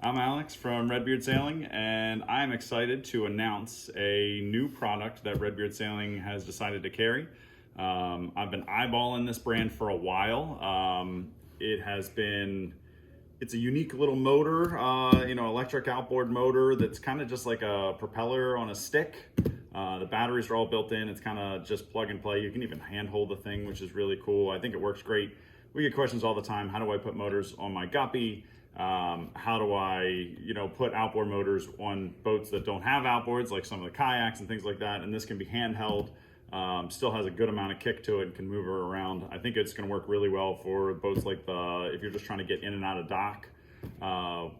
I'm Alex from Redbeard Sailing, and I'm excited to announce a new product that Redbeard Sailing has decided to carry. I've been eyeballing this brand for a while. It's a unique little motor, electric outboard motor that's kind of just like a propeller on a stick. The batteries are all built in. It's kind of just plug and play. You can even handhold the thing, which is really cool. I think it works great. We get questions all the time. How do I put motors on my guppy? How do I, put outboard motors on boats that don't have outboards, like some of the kayaks and things like that? And this can be handheld, still has a good amount of kick to it and can move her around. I think it's going to work really well for boats like if you're just trying to get in and out of dock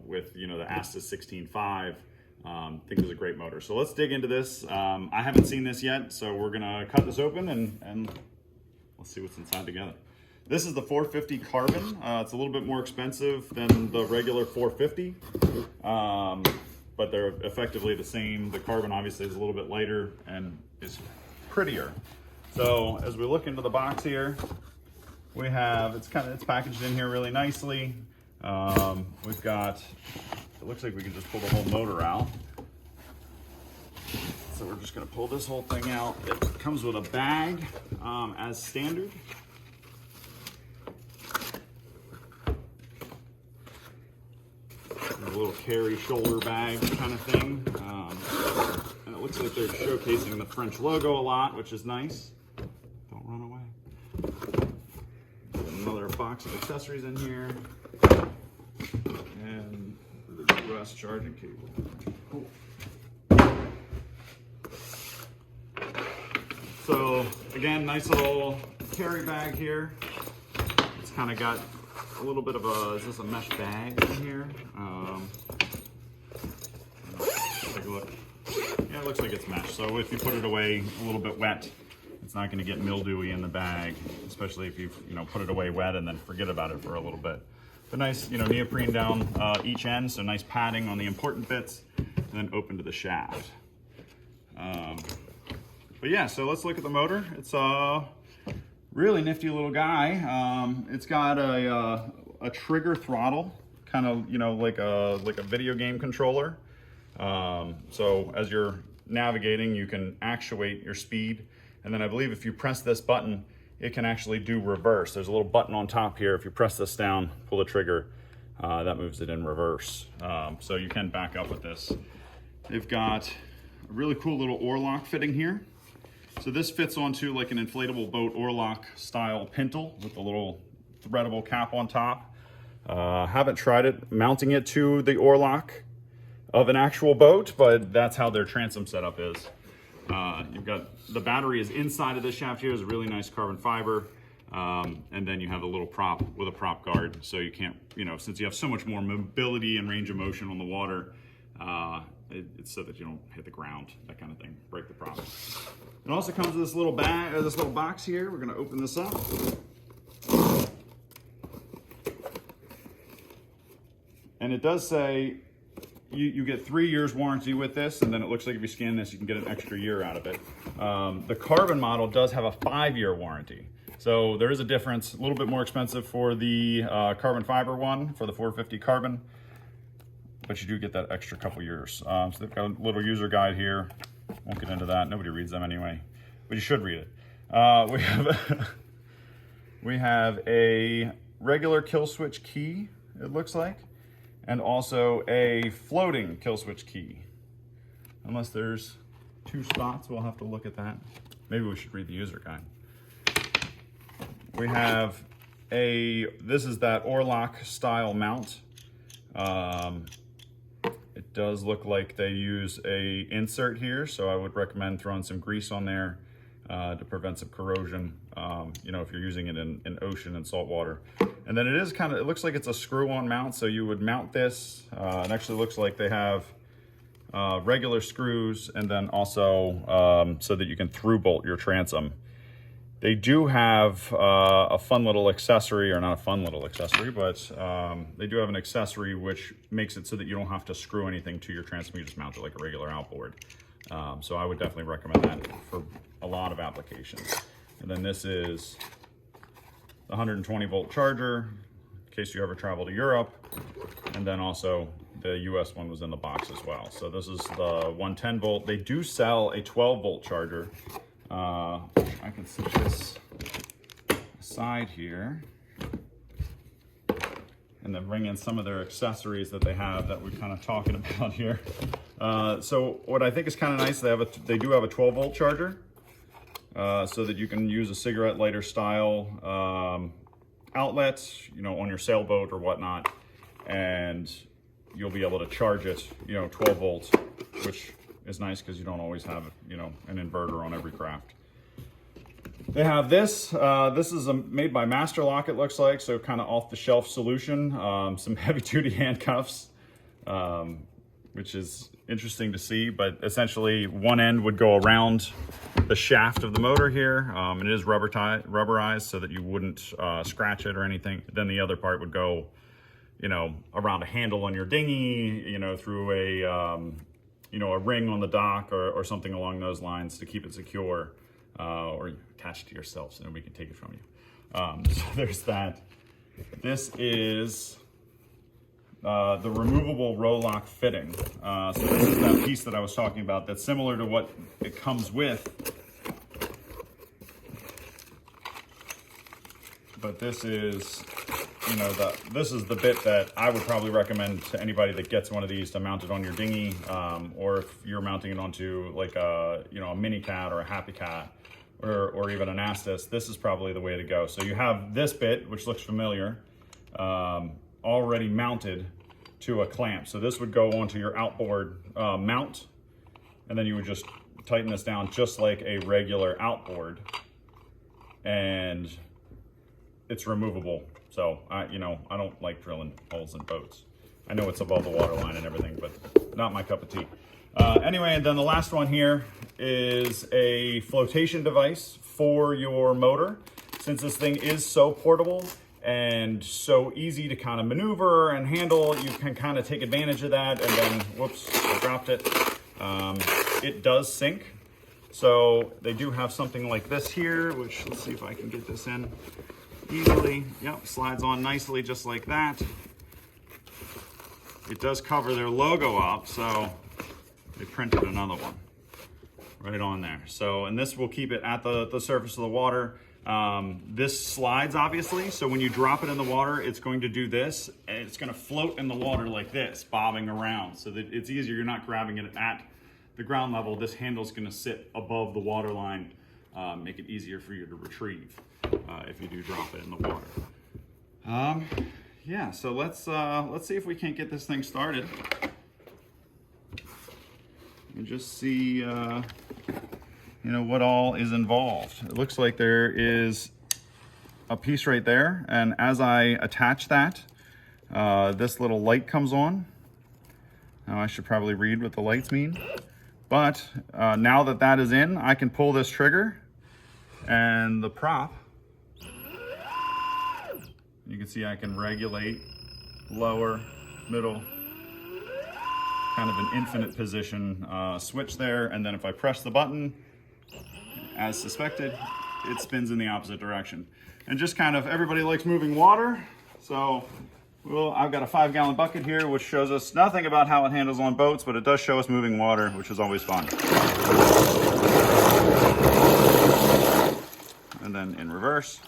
with, the Astis 16.5. I think it's a great motor. So let's dig into this. I haven't seen this yet, so we're going to cut this open and let's see what's inside together. This is the 450 carbon. It's a little bit more expensive than the regular 450, but they're effectively the same. The carbon obviously is a little bit lighter and is prettier. So as we look into the box here, we have, it's packaged in here really nicely. We've got, it looks like we can just pull the whole motor out. So we're just gonna pull this whole thing out. It comes with a bag as standard. A little carry shoulder bag kind of thing. And it looks like they're showcasing the French logo a lot, which is nice. Don't run away. Another box of accessories in here. And the US charging cable. Cool. So again, nice little carry bag here. It's kind of got a little bit of is this a mesh bag in here? Take a look. Yeah, it looks like it's mesh. So if you put it away a little bit wet, it's not going to get mildewy in the bag, especially if you put it away wet and then forget about it for a little bit. But nice, neoprene down each end, so nice padding on the important bits, and then open to the shaft. But yeah, so let's look at the motor. It's really nifty little guy. It's got a trigger throttle, kind of like a video game controller. So as you're navigating, you can actuate your speed, and then I believe if you press this button, it can actually do reverse. There's a little button on top here. If you press this down, pull the trigger, that moves it in reverse. So you can back up with this. They've got a really cool little oar lock fitting here. So this fits onto like an inflatable boat oar lock style pintle with a little threadable cap on top. Haven't tried it mounting it to the oar lock of an actual boat, but that's how their transom setup is. You've got the battery is inside of this shaft here. Is a really nice carbon fiber, and then you have a little prop with a prop guard, so you can't, since you have so much more mobility and range of motion on the water, it's so that you don't hit the ground, that kind of thing, break the prop. It also comes with this little bag, or this little box here. We're going to open this up. And it does say you get 3 years warranty with this, and then it looks like if you scan this, you can get an extra year out of it. The carbon model does have a 5-year warranty. So there is a difference, a little bit more expensive for the carbon fiber one, for the 450 carbon, but you do get that extra couple years. So they've got a little user guide here. Won't get into that. Nobody reads them anyway, but you should read it. We have a regular kill switch key, it looks like, and also a floating kill switch key. Unless there's 2 spots, we'll have to look at that. Maybe we should read the user guide. We have this is that oar lock style mount. It does look like they use a insert here, so I would recommend throwing some grease on there to prevent some corrosion, if you're using it in ocean and salt water. And then it looks like it's a screw-on mount, so you would mount this. It actually looks like they have regular screws, and then also so that you can through bolt your transom. They do have a fun little accessory, or not a fun little accessory, but they do have an accessory which makes it so that you don't have to screw anything to your transom. You just mount it like a regular outboard. So I would definitely recommend that for a lot of applications. And then this is the 120 volt charger, case you ever travel to Europe. And then also the US one was in the box as well. So this is the 110 volt. They do sell a 12 volt charger. I can set this aside here and then bring in some of their accessories that they have that we're kind of talking about here. So what I think is kind of nice, they do have a 12 volt charger, so that you can use a cigarette lighter style outlet, you know, on your sailboat or whatnot, and you'll be able to charge it, you know, 12 volts, which is nice because you don't always have, you know, an inverter on every craft. They have this. This is made by Master Lock, it looks like, so kind of off-the-shelf solution. Some heavy-duty handcuffs, which is interesting to see, but essentially one end would go around the shaft of the motor here. It is rubberized so that you wouldn't scratch it or anything. Then the other part would go, you know, around a handle on your dinghy, you know, through a, you know, a ring on the dock or something along those lines to keep it secure, or attach it to yourself so nobody can take it from you. So there's that. This is the removable Rollock fitting. So this is that piece that I was talking about that's similar to what it comes with. But this is, you know, this is the bit that I would probably recommend to anybody that gets one of these to mount it on your dinghy, or if you're mounting it onto like a, you know, a mini cat or a happy cat, or even an Astis. This is probably the way to go. So you have this bit, which looks familiar, already mounted to a clamp. So this would go onto your outboard mount, and then you would just tighten this down just like a regular outboard, and it's removable. So you know, I don't like drilling holes in boats. I know it's above the water line and everything, but not my cup of tea. Anyway, and then the last one here is a flotation device for your motor. Since this thing is so portable and so easy to kind of maneuver and handle, you can kind of take advantage of that. And then, whoops, I dropped it. It does sink. So they do have something like this here, which, let's see if I can get this in easily. Yep, slides on nicely just like that. It does cover their logo up, so they printed another one right on there. So, and this will keep it at the surface of the water. This slides, obviously, so when you drop it in the water, it's going to do this, and it's going to float in the water like this, bobbing around, so that it's easier. You're not grabbing it at the ground level. This handle's going to sit above the water line, make it easier for you to retrieve if you do drop it in the water. Yeah, so let's see if we can't get this thing started and just see, you know, what all is involved. It looks like there is a piece right there, and as I attach that, this little light comes on. Now I should probably read what the lights mean, but now that that is in, I can pull this trigger, and the prop, you can see I can regulate lower, middle, kind of an infinite position switch there. And then if I press the button, as suspected, it spins in the opposite direction. And just kind of, everybody likes moving water. So I've got a 5-gallon bucket here, which shows us nothing about how it handles on boats, but it does show us moving water, which is always fun. And then in reverse.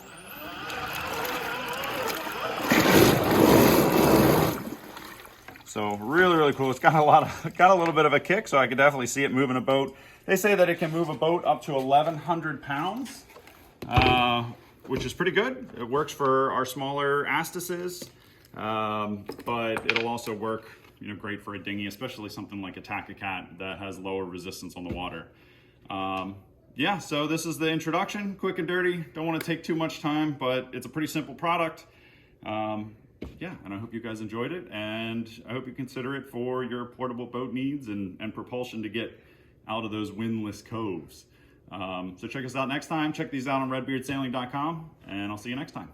So really, really cool. It's got a little bit of a kick, so I can definitely see it moving a boat. They say that it can move a boat up to 1,100 pounds, which is pretty good. It works for our smaller Astises, but it'll also work, you know, great for a dinghy, especially something like a Cat that has lower resistance on the water. Yeah, so this is the introduction, quick and dirty. Don't want to take too much time, but it's a pretty simple product. Yeah, and I hope you guys enjoyed it, and I hope you consider it for your portable boat needs and propulsion to get out of those windless coves. So check us out next time. Check these out on redbeardsailing.com, and I'll see you next time.